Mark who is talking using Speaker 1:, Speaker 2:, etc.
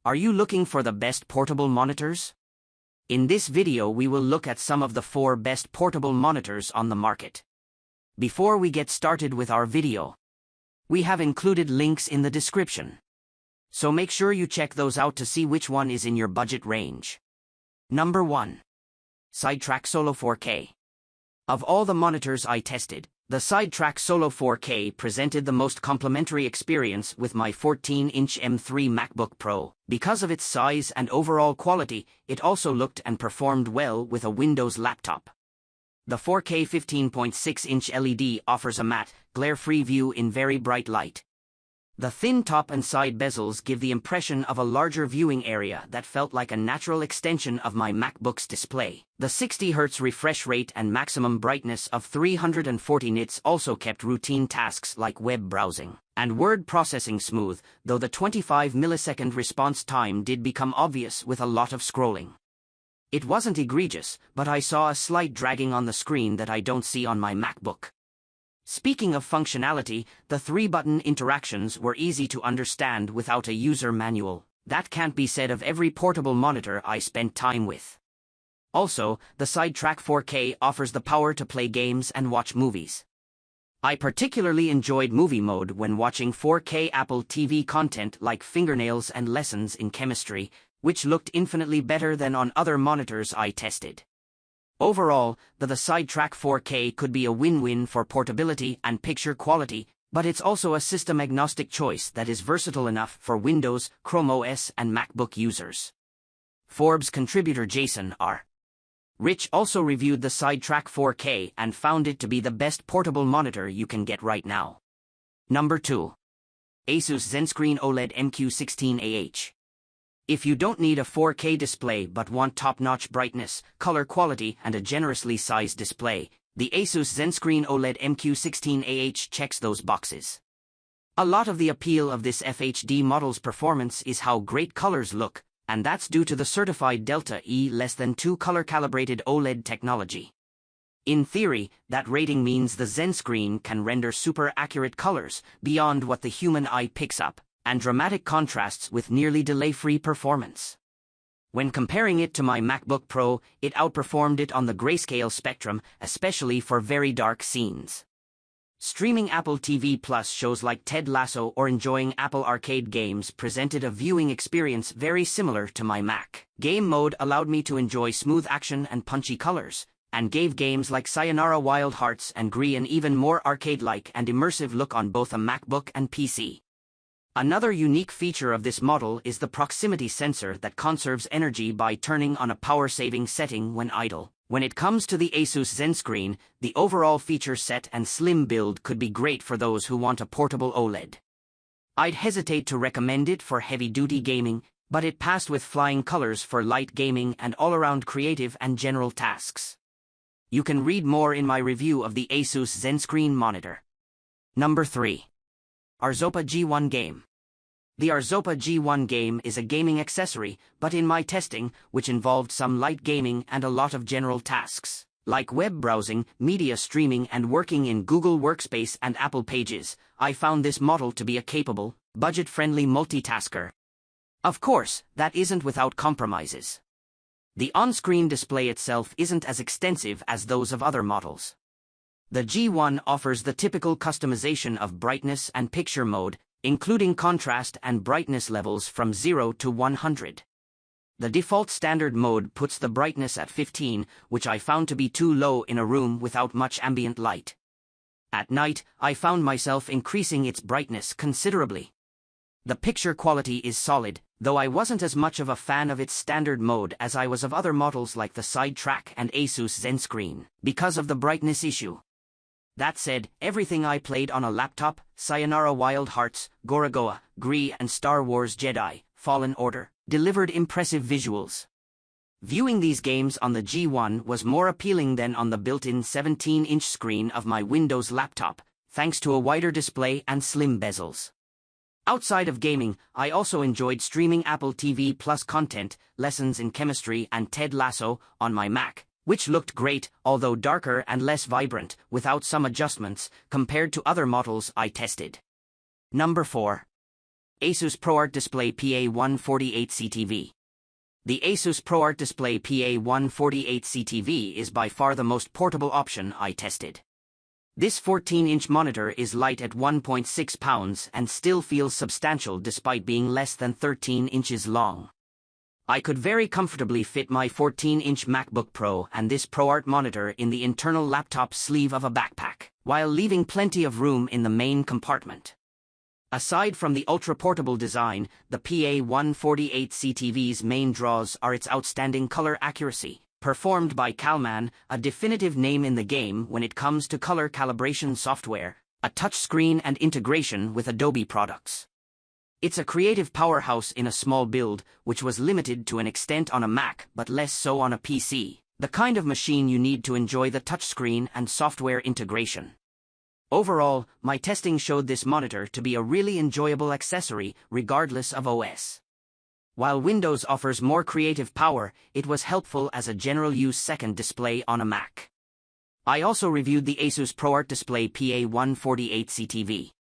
Speaker 1: Are you looking for the best portable monitors? In this video we will look at some of the 4 best portable monitors on the market. Before we get started with our video, we have included links in the description. So make sure you check those out to see which one is in your budget range. Number 1. SideTrak Solo 4K. Of all the monitors I tested, the SideTrak Solo 4K presented the most complimentary experience with my 14-inch M3 MacBook Pro. Because of its size and overall quality, it also looked and performed well with a Windows laptop. The 4K 15.6-inch LED offers a matte, glare-free view in very bright light. The thin top and side bezels give the impression of a larger viewing area that felt like a natural extension of my MacBook's display. The 60 Hz refresh rate and maximum brightness of 340 nits also kept routine tasks like web browsing and word processing smooth, though the 25 millisecond response time did become obvious with a lot of scrolling. It wasn't egregious, but I saw a slight dragging on the screen that I don't see on my MacBook. Speaking of functionality, the 3-button interactions were easy to understand without a user manual. That can't be said of every portable monitor I spent time with. Also, the SideTrak 4K offers the power to play games and watch movies. I particularly enjoyed movie mode when watching 4K Apple TV content like fingernails and lessons in chemistry, which looked infinitely better than on other monitors I tested. Overall, the SideTrak 4K could be a win-win for portability and picture quality, but it's also a system-agnostic choice that is versatile enough for Windows, Chrome OS, and MacBook users. Forbes contributor Jason R. Rich also reviewed the SideTrak 4K and found it to be the best portable monitor you can get right now. Number 2. Asus ZenScreen OLED MQ16AH. If you don't need a 4K display but want top-notch brightness, color quality, and a generously sized display, the Asus ZenScreen OLED MQ16AH checks those boxes. A lot of the appeal of this FHD model's performance is how great colors look, and that's due to the certified Delta E less than 2 color-calibrated OLED technology. In theory, that rating means the ZenScreen can render super-accurate colors beyond what the human eye picks up, and dramatic contrasts with nearly delay-free performance. When comparing it to my MacBook Pro, it outperformed it on the grayscale spectrum, especially for very dark scenes. Streaming Apple TV Plus shows like Ted Lasso or enjoying Apple Arcade games presented a viewing experience very similar to my Mac. Game mode allowed me to enjoy smooth action and punchy colors, and gave games like Sayonara Wild Hearts and Gris an even more arcade-like and immersive look on both a MacBook and PC. Another unique feature of this model is the proximity sensor that conserves energy by turning on a power-saving setting when idle. When it comes to the Asus ZenScreen, the overall feature set and slim build could be great for those who want a portable OLED. I'd hesitate to recommend it for heavy-duty gaming, but it passed with flying colors for light gaming and all-around creative and general tasks. You can read more in my review of the Asus ZenScreen monitor. Number 3. Arzopa G1 Game. The Arzopa G1 Game is a gaming accessory, but in my testing, which involved some light gaming and a lot of general tasks, like web browsing, media streaming, and working in Google Workspace and Apple Pages, I found this model to be a capable, budget-friendly multitasker. Of course, that isn't without compromises. The on-screen display itself isn't as extensive as those of other models. The G1 offers the typical customization of brightness and picture mode, including contrast and brightness levels from 0 to 100. The default standard mode puts the brightness at 15, which I found to be too low in a room without much ambient light. At night, I found myself increasing its brightness considerably. The picture quality is solid, though I wasn't as much of a fan of its standard mode as I was of other models like the SideTrak and Asus ZenScreen, because of the brightness issue. That said, everything I played on a laptop, Sayonara Wild Hearts, Gorogoa, Gris, and Star Wars Jedi, Fallen Order, delivered impressive visuals. Viewing these games on the G1 was more appealing than on the built-in 17-inch screen of my Windows laptop, thanks to a wider display and slim bezels. Outside of gaming, I also enjoyed streaming Apple TV Plus content, lessons in chemistry, and Ted Lasso on my Mac, which looked great, although darker and less vibrant, without some adjustments, compared to other models I tested. Number 4. Asus ProArt Display PA148 CTV. The Asus ProArt Display PA148 CTV is by far the most portable option I tested. This 14-inch monitor is light at 1.6 pounds and still feels substantial despite being less than 13 inches long. I could very comfortably fit my 14-inch MacBook Pro and this ProArt monitor in the internal laptop sleeve of a backpack, while leaving plenty of room in the main compartment. Aside from the ultra-portable design, the PA148 CTV's main draws are its outstanding color accuracy, performed by Calman, a definitive name in the game when it comes to color calibration software, a touchscreen and integration with Adobe products. It's a creative powerhouse in a small build, which was limited to an extent on a Mac but less so on a PC, the kind of machine you need to enjoy the touchscreen and software integration. Overall, my testing showed this monitor to be a really enjoyable accessory regardless of OS. While Windows offers more creative power, it was helpful as a general-use second display on a Mac. I also reviewed the Asus ProArt Display PA148 CTV.